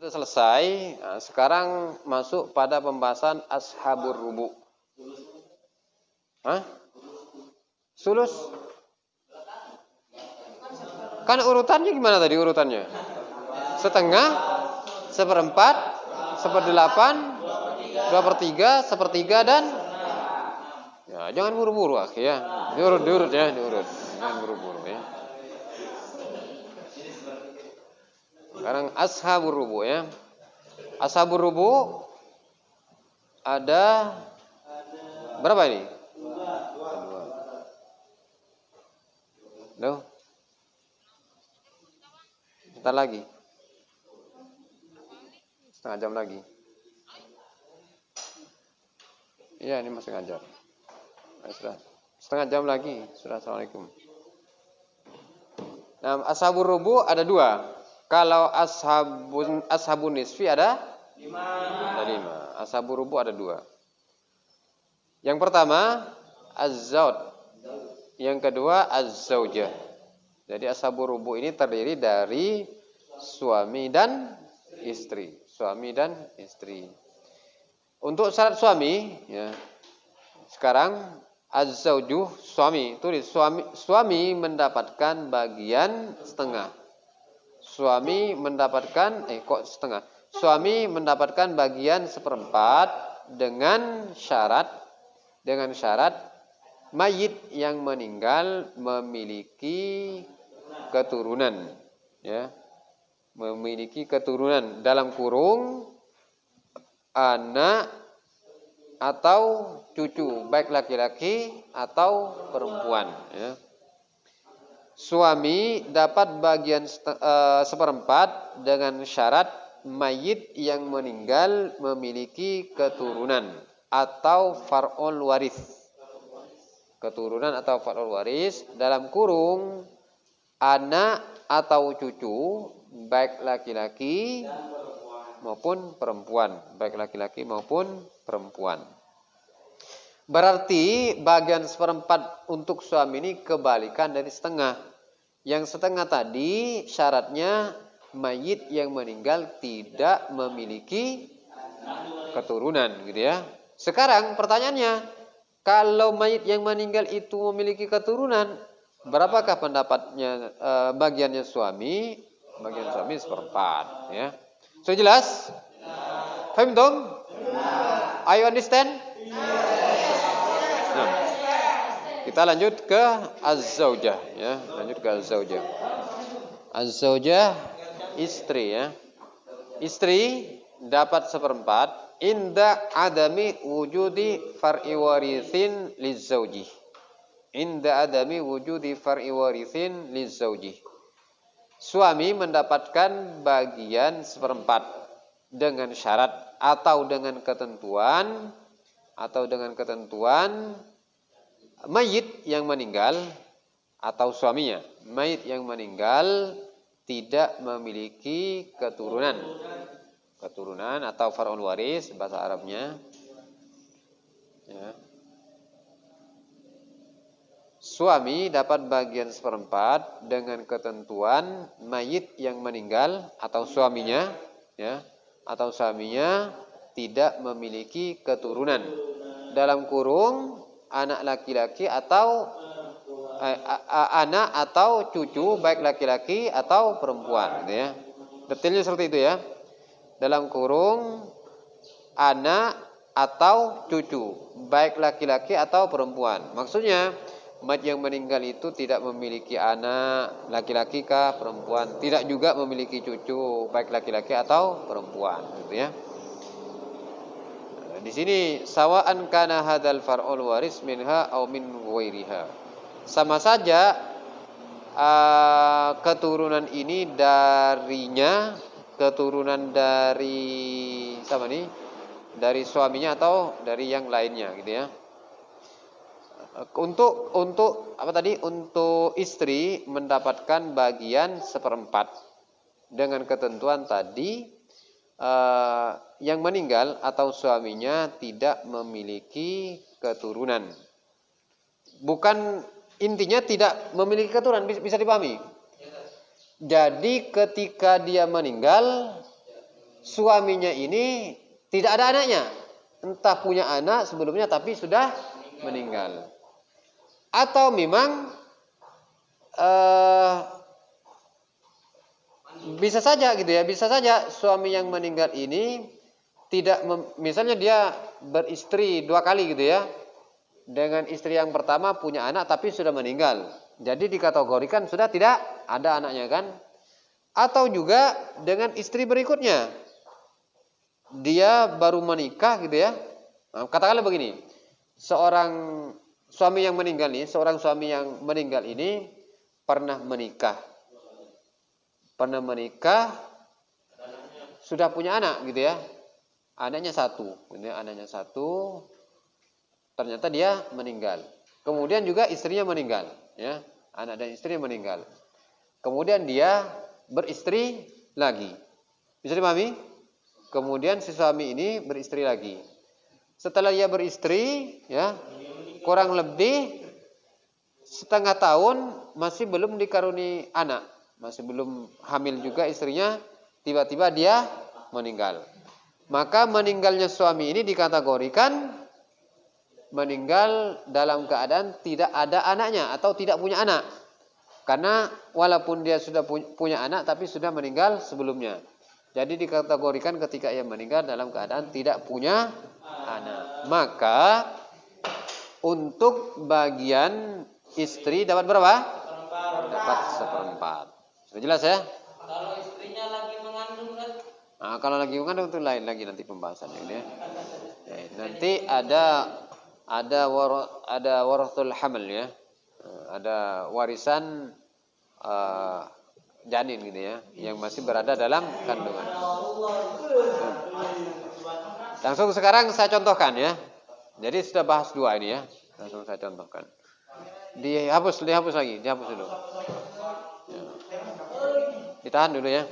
Sudah selesai. Nah, sekarang masuk pada pembahasan ashabur rubu. Hah? Sulus? Kan urutannya gimana tadi urutannya? Setengah, seperempat, seperdelapan, 2/3, sepertiga dan ya jangan buru-buru ya. Diurut ya, diurut. Jangan buru-buru ya. Sekarang ashabur rubu ya. Ashabur rubu ada berapa ini? Dua. Bentar lagi. Setengah jam lagi. Iya, ini masih ngajar. Nah, sudah. Setengah jam lagi. Sudah. Assalamualaikum. Nah, ashabur rubu ada dua. Kalau ashabun nisfi ada 5. Ada 5. Ashabur rubu ada 2. Yang pertama az-zawj. Yang kedua az-zaujah. Jadi ashabur rubu ini terdiri dari suami dan istri. Suami dan istri. Untuk syarat suami ya. Sekarang az-zaujuh suami. Tulis suami mendapatkan bagian setengah. Suami mendapatkan setengah. Suami mendapatkan bagian seperempat dengan syarat mayit yang meninggal memiliki keturunan ya. Memiliki keturunan dalam kurung anak atau cucu, baik laki-laki atau perempuan ya. Suami dapat bagian seperempat dengan syarat mayit yang meninggal memiliki keturunan atau far'ul waris. Keturunan atau far'ul waris dalam kurung anak atau cucu baik laki-laki maupun perempuan, baik laki-laki maupun perempuan. Berarti bagian seperempat untuk suami ini kebalikan dari setengah. Yang setengah tadi syaratnya mayit yang meninggal tidak memiliki keturunan gitu ya. Sekarang pertanyaannya, kalau mayit yang meninggal itu memiliki keturunan, berapakah pendapatnya bagiannya suami? Bagian suami seperempat ya. So jelas? Faham dong? Are you understand? Nah, kita lanjut ke az-zaujah ya, lanjut ke az-zaujah. Az-zaujah istri ya. Istri dapat seperempat inda adami wujudi far'i warithin lizzauji. Inda adami wujudi far'i warithin lizzauji. Suami mendapatkan bagian seperempat dengan syarat atau dengan ketentuan mayit yang meninggal atau suaminya, mayit yang meninggal tidak memiliki keturunan atau far'ul waris bahasa Arabnya ya. Suami dapat bagian seperempat dengan ketentuan mayit yang meninggal atau suaminya ya, atau suaminya tidak memiliki keturunan dalam kurung anak laki-laki atau anak atau cucu baik laki-laki atau perempuan gitu ya. Detailnya seperti itu ya. Dalam kurung anak atau cucu baik laki-laki atau perempuan. Maksudnya mayit yang meninggal itu tidak memiliki anak laki-laki kah perempuan, tidak juga memiliki cucu baik laki-laki atau perempuan gitu ya. Di sini sawa'an kana hadzal far'ul waris minha aw min ghairiha. Sama saja keturunan ini darinya, keturunan dari sama nih, dari suaminya atau dari yang lainnya gitu ya. Untuk apa tadi? Untuk istri mendapatkan bagian seperempat dengan ketentuan tadi yang meninggal atau suaminya tidak memiliki keturunan. Bukan intinya tidak memiliki keturunan, bisa dipahami. Jadi ketika dia meninggal, suaminya ini tidak ada anaknya. Entah punya anak sebelumnya tapi sudah meninggal. Atau memang bisa saja gitu ya, bisa saja suami yang meninggal ini tidak misalnya dia beristri 2 kali gitu ya. Dengan istri yang pertama punya anak tapi sudah meninggal. Jadi dikategorikan sudah tidak ada anaknya kan? Atau juga dengan istri berikutnya. Dia baru menikah gitu ya. Nah, katakanlah begini. Seorang suami yang meninggal ini pernah menikah. Sudah punya anak gitu ya. Anaknya 1, gitu ya, anaknya 1. Ternyata dia meninggal. Kemudian juga istrinya meninggal, ya. Anak dan istri meninggal. Kemudian dia beristri lagi. Bisa dipahami? Kemudian si suami ini beristri lagi. Setelah dia beristri, ya, kurang lebih setengah tahun masih belum dikaruni anak, masih belum hamil juga istrinya, tiba-tiba dia meninggal. Maka meninggalnya suami ini dikategorikan meninggal dalam keadaan tidak ada anaknya atau tidak punya anak. Karena walaupun dia sudah punya anak tapi sudah meninggal sebelumnya. Jadi dikategorikan ketika ia meninggal dalam keadaan tidak punya anak. Maka untuk bagian istri dapat berapa? Dapat 1/4. Sudah jelas ya? Kalau istrinya lagi mengandung kan? Nah, kalau lagi mengandung itu lain lagi nanti pembahasannya ini ya. Nanti ada warathul hamil ya. Ada warisan janin gitu ya, yang masih berada dalam kandungan. Langsung sekarang saya contohkan ya. Jadi sudah bahas 2 ini ya. Langsung saya contohkan. Dihapus lagi, dihapus dulu. Ya. Ditahan dulu ya.